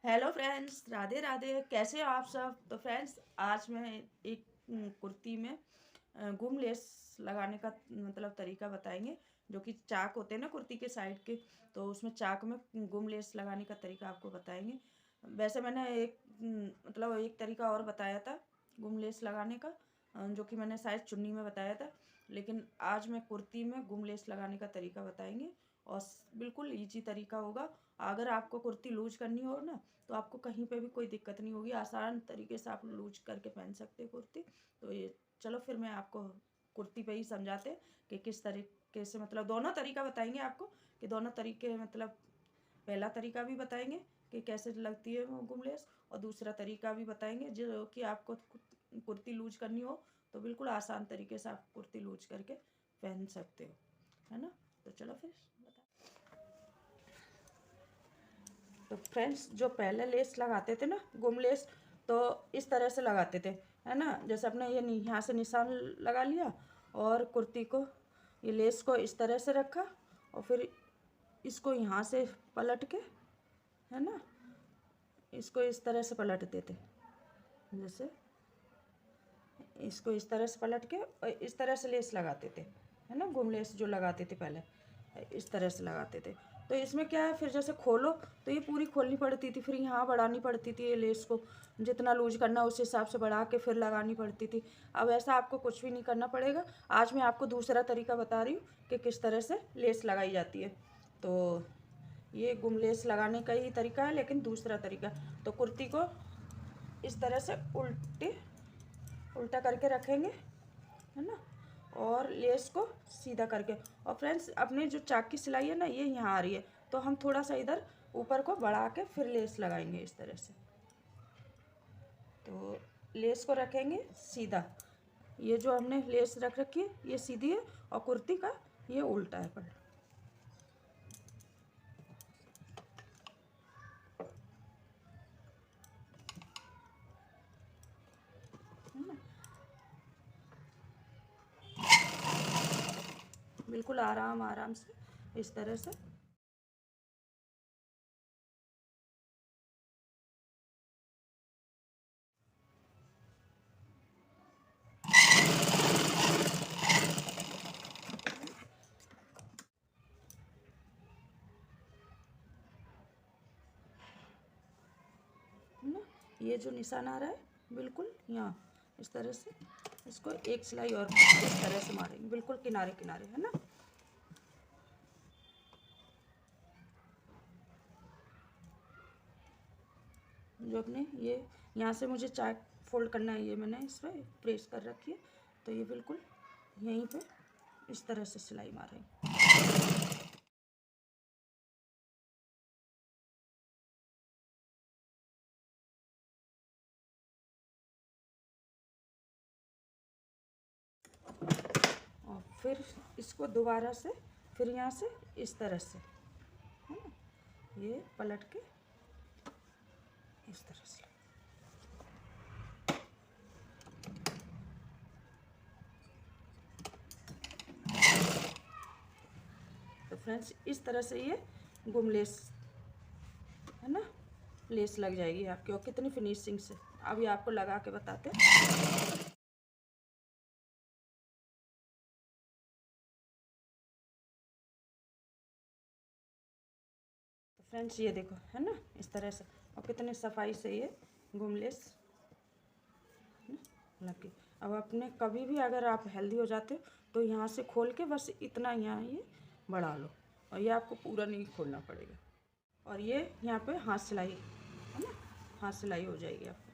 Hello friends, Radhe Radhe. कैसे हो आप सब? तो फ्रेंड्स, आज मैं एक कुर्ती में गुम लेस लगाने का मतलब तरीका बताएंगे। जो कि चाक होते हैं ना कुर्ती के साइड के, तो उसमें चाक में गुम लेस लगाने का तरीका आपको बताएंगे। वैसे मैंने मतलब एक तरीका और बताया था गुम लेस लगाने का, जो कि मैंने शायद चुन्नी में बताया था। लेकिन आज मैं कुर्ती में गुम लेस लगाने का तरीका बताएंगे और बिल्कुल ईजी तरीका होगा। अगर आपको कुर्ती लूज करनी हो ना, तो आपको कहीं पे भी कोई दिक्कत नहीं होगी। आसान तरीके से आप लूज करके पहन सकते हैं कुर्ती। तो ये चलो फिर मैं आपको कुर्ती पे ही समझाते हैं कि किस तरीके से, मतलब दोनों तरीका बताएंगे आपको कि दोनों तरीके, मतलब पहला तरीका भी बताएंगे कि कैसे लगती है वो गुमलेस, और दूसरा तरीका भी बताएंगे जो कि आपको कुर्ती लूज करनी हो तो बिल्कुल आसान तरीके से आप कुर्ती लूज करके पहन सकते हो, है ना। तो चलो फिर तो फ्रेंड्स, जो पहले लेस लगाते थे ना गुम लेस, तो इस तरह से लगाते थे, है ना। जैसे अपने ये यहाँ से निशान लगा लिया और कुर्ती को, ये लेस को इस तरह से रखा और फिर इसको यहाँ से पलट के, है ना, इसको इस तरह से पलट देते। जैसे इसको इस तरह से पलट के और इस तरह से लेस लगाते थे, है ना। गुम लेस जो लगाते थे पहले इस तरह से लगाते थे। तो इसमें क्या है, फिर जैसे खोलो तो ये पूरी खोलनी पड़ती थी, फिर यहाँ बढ़ानी पड़ती थी। ये लेस को जितना लूज करना उस हिसाब से बढ़ा के फिर लगानी पड़ती थी। अब ऐसा आपको कुछ भी नहीं करना पड़ेगा। आज मैं आपको दूसरा तरीका बता रही हूँ कि किस तरह से लेस लगाई जाती है। तो ये गुम लेस लगाने का ही तरीका है, लेकिन दूसरा तरीका। तो कुर्ती को इस तरह से उल्टा करके रखेंगे, है ना, और लेस को सीधा करके। और फ्रेंड्स, अपने जो चाक की सिलाई है ना, ये यहाँ आ रही है, तो हम थोड़ा सा इधर ऊपर को बढ़ा के फिर लेस लगाएंगे इस तरह से। तो लेस को रखेंगे सीधा। ये जो हमने लेस रख रखी है ये सीधी है और कुर्ती का ये उल्टा है पर। बिल्कुल आराम आराम से इस तरह से। है ना, ये जो निशान आ रहा है बिल्कुल यहाँ इस तरह से, इसको एक सिलाई और इस तरह से मारेंगे बिल्कुल किनारे किनारे, है ना। जो अपने ये यहाँ से मुझे चाक फोल्ड करना है, ये मैंने इस पर प्रेस कर रखी है। तो ये बिल्कुल यहीं पे इस तरह से सिलाई मारेंगे। और फिर इसको दोबारा से फिर यहाँ से इस तरह से, है ना, ये पलट के इस तरह से। तो फ्रेंड्स, इस तरह से ये गुम लेस, है ना, लेस लग जाएगी आपकी। और कितनी फिनिशिंग से अभी आपको लगा के बताते हैं। तो फ्रेंड्स, ये देखो, है ना, इस तरह से। और कितनी सफाई से ये गुम लेस लगे। अब अपने कभी भी अगर आप हेल्दी हो जाते हो तो यहाँ से खोल के बस इतना यहाँ ये बढ़ा लो, और ये आपको पूरा नहीं खोलना पड़ेगा। और ये यहाँ पे हाथ सिलाई, है ना, हाथ सिलाई हो जाएगी आपको।